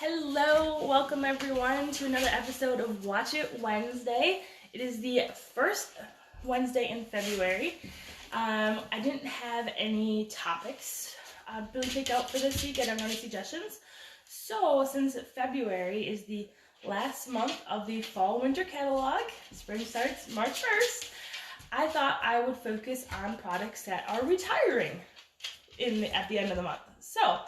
Hello, welcome everyone to another episode of Watch It Wednesday. It is the first Wednesday in February. I didn't have any topics really picked out for this week. I don't have any suggestions. So since February is the last month of the fall-winter catalog, spring starts March 1st, I thought I would focus on products that are retiring at the end of the month. So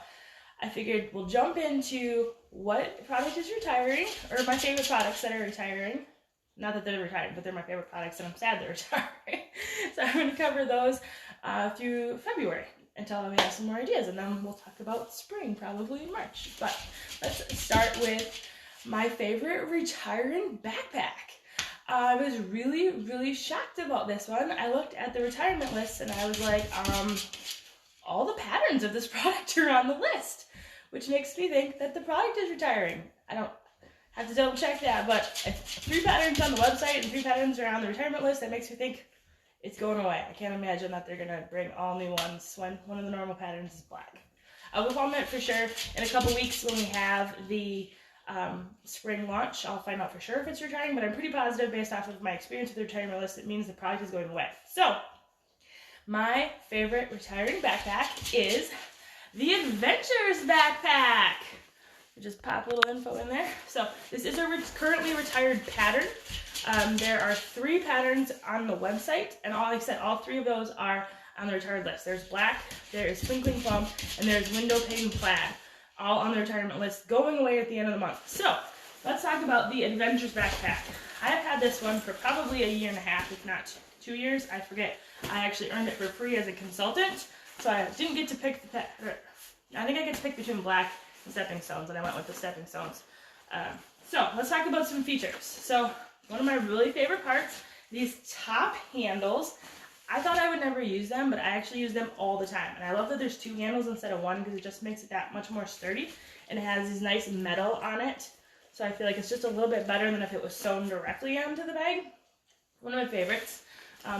I figured we'll jump into what product is retiring, or my favorite products that are retiring. Not that they're retired, but they're my favorite products and I'm sad they're retiring. So I'm going to cover those through February until we have some more ideas, and then we'll talk about spring probably in March. But let's start with my favorite retiring backpack. I was really shocked about this one. I looked at the retirement list and I was like, all the patterns of this product are on the list, which makes me think that the product is retiring. I don't have to double check that, but if 3 patterns on the website and 3 patterns are on the retirement list, that makes me think it's going away. I can't imagine that they're gonna bring all new ones when one of the normal patterns is black. I will comment for sure in a couple weeks when we have the spring launch. I'll find out for sure if it's retiring, but I'm pretty positive based off of my experience with the retirement list, it means the product is going away. So my favorite retiring backpack is the Adventures backpack. Just pop a little info in there. So this is a currently retired pattern. There are 3 patterns on the website, and like I said, all 3 of those are on the retired list. There's black, there is twinkling plum, and there's window pane plaid, all on the retirement list, going away at the end of the month. So let's talk about the Adventures backpack. I have had this one for probably a year and a half, if not 2 years. I forget. I actually earned it for free as a consultant, so I didn't get to pick the I think I get to pick between black and stepping stones, and I went with the stepping stones. So let's talk about some features. So one of my really favorite parts, these top handles. I thought I would never use them, but I actually use them all the time. And I love that there's 2 handles instead of 1 because it just makes it that much more sturdy. And it has this nice metal on it. So I feel like it's just a little bit better than if it was sewn directly onto the bag. One of my favorites.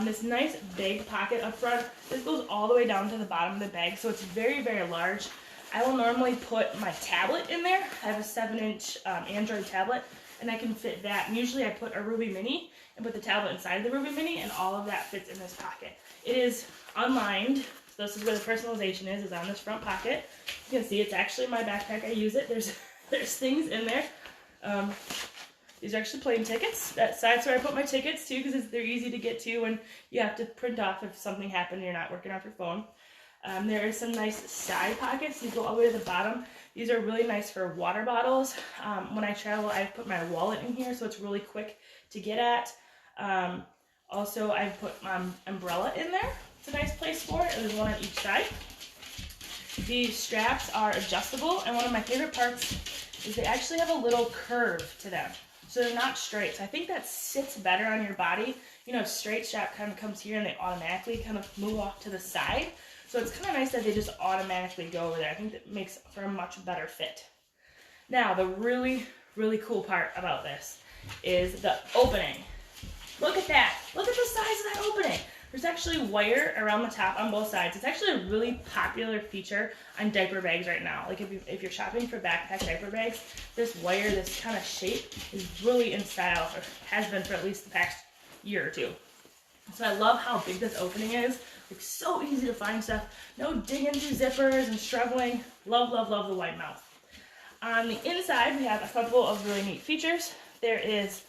This nice big pocket up front. This goes all the way down to the bottom of the bag, so it's very large. I will normally put my tablet in there. I have a 7-inch Android tablet, and I can fit that. And usually I put a Ruby Mini and put the tablet inside of the Ruby Mini, and all of that fits in this pocket. It is unlined, so this is where the personalization is on this front pocket. You can see it's actually my backpack. I use it. There's things in there. These are actually plane tickets. That's where I put my tickets too, because they're easy to get to when you have to print off if something happened and you're not working off your phone. There are some nice side pockets. These go all the way to the bottom. These are really nice for water bottles. When I travel, I put my wallet in here, so it's really quick to get at. Also, I've put my umbrella in there. It's a nice place for it. There's one on each side. These straps are adjustable, and one of my favorite parts is they actually have a little curve to them. So they're not straight. So I think that sits better on your body. You know, straight strap kind of comes here and they automatically kind of move off to the side. So it's kind of nice that they just automatically go over there. I think that makes for a much better fit. Now, the really cool part about this is the opening. Look at that. Look at the size of that opening. There's actually wire around the top on both sides. It's actually a really popular feature on diaper bags right now. Like if you're shopping for backpack diaper bags, this wire, this kind of shape is really in style, or has been for at least the past year or 2. So I love how big this opening is. It's so easy to find stuff. No digging through zippers and struggling. Love the wide mouth. On the inside, we have a couple of really neat features. There is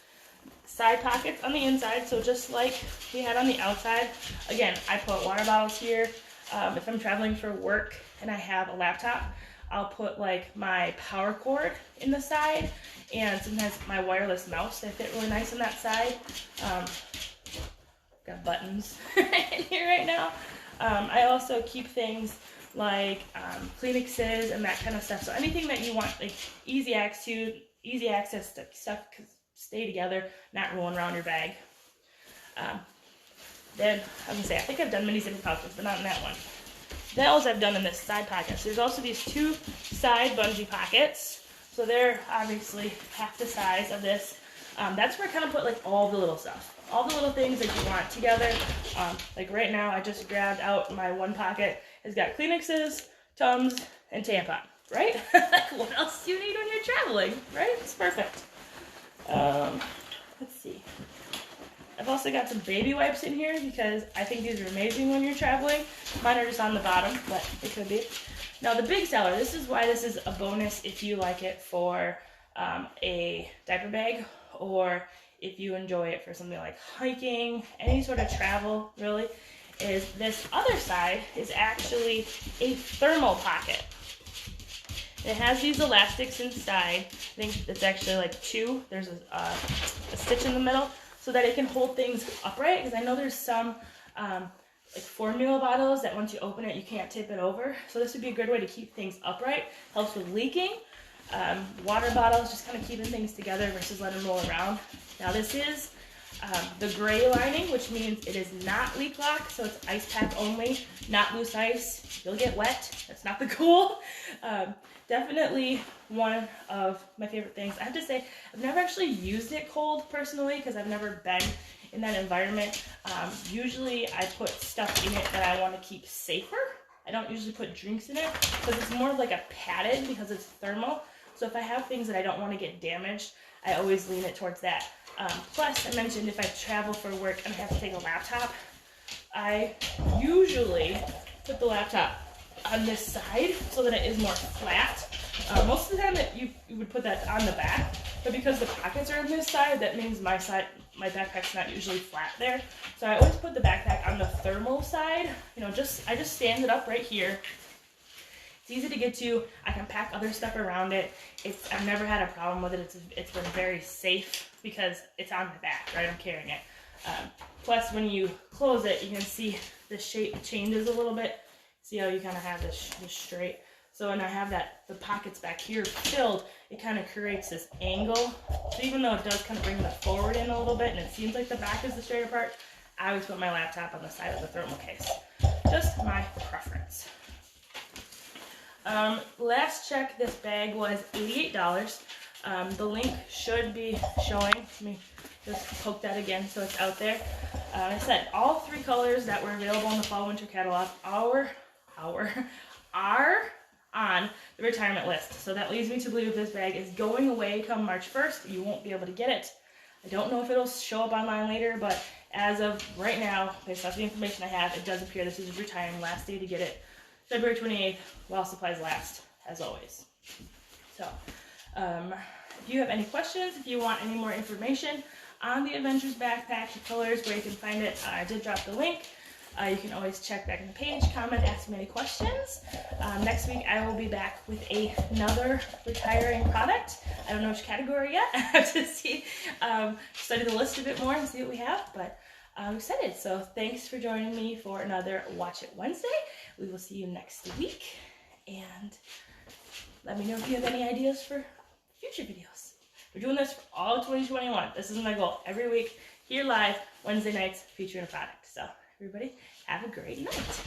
side pockets on the inside, so just like we had on the outside. Again, I put water bottles here. If I'm traveling for work and I have a laptop, I'll put like my power cord in the side, and sometimes my wireless mouse. They fit really nice on that side. Got buttons in here right now. I also keep things like Kleenexes and that kind of stuff. So anything that you want, like easy access to stuff, stay together, not rolling around your bag. Then, I was gonna say, I think I've done mini zipper pouches, but not in that one. Those I've done in this side pocket. So there's also these 2 side bungee pockets. So they're obviously half the size of this. That's where I kind of put like all the little stuff. All the little things that you want together. Like right now, I just grabbed out my one pocket. It's got Kleenexes, Tums, and tampon, right? Like what else do you need when you're traveling, right? It's perfect. Let's see. I've also got some baby wipes in here because I think these are amazing when you're traveling. Mine are just on the bottom, but it could be. Now the big seller, this is why this is a bonus if you like it for a diaper bag, or if you enjoy it for something like hiking, any sort of travel really, is this other side is actually a thermal pocket. It has these elastics inside. I think it's actually like two. There's a stitch in the middle so that it can hold things upright, because I know there's some like formula bottles that once you open it, you can't tip it over. So this would be a good way to keep things upright. Helps with leaking. Water bottles, just kind of keeping things together versus letting them roll around. Now this is the gray lining, which means it is not leak lock, so it's ice pack only, not loose ice. You'll get wet. That's not the goal. Definitely one of my favorite things. I have to say, I've never actually used it cold personally because I've never been in that environment. Usually I put stuff in it that I want to keep safer. I don't usually put drinks in it because it's more like a padded because it's thermal. So if I have things that I don't want to get damaged, I always lean it towards that. Plus, I mentioned if I travel for work and I have to take a laptop, I usually put the laptop on this side so that it is more flat. Most of the time you would put that on the back, but because the pockets are on this side, that means my backpack's not usually flat there. So I always put the backpack on the thermal side. You know, I just stand it up right here. It's easy to get to. I can pack other stuff around it. I've never had a problem with it. It's been very safe because it's on the back, right? I'm carrying it. Plus, when you close it, you can see the shape changes a little bit. See how you kind of have this straight. So when I have the pockets back here filled, it kind of creates this angle. So even though it does kind of bring the forward in a little bit, and it seems like the back is the straighter part, I always put my laptop on the side of the thermal case. Just my preference. Last check, this bag was $88. The link should be showing. Let me just poke that again so it's out there. I said all three colors that were available in the fall winter catalog are on the retirement list. So that leads me to believe this bag is going away come March 1st. You won't be able to get it. I don't know if it'll show up online later, but as of right now, based off the information I have, it does appear this is retiring. Last day to get it, February 28th, while supplies last, as always. So, if you have any questions, if you want any more information on the Adventures backpack, the colors, where you can find it, I did drop the link. You can always check back in the page, comment, ask me any questions. Next week, I will be back with another retiring product. I don't know which category yet. I have to see, study the list a bit more and see what we have, but I'm excited. So thanks for joining me for another Watch It Wednesday. We will see you next week, and let me know if you have any ideas for future videos. We're doing this for all of 2021. This is my goal. Every week, here live, Wednesday nights, featuring a product. So everybody, have a great night.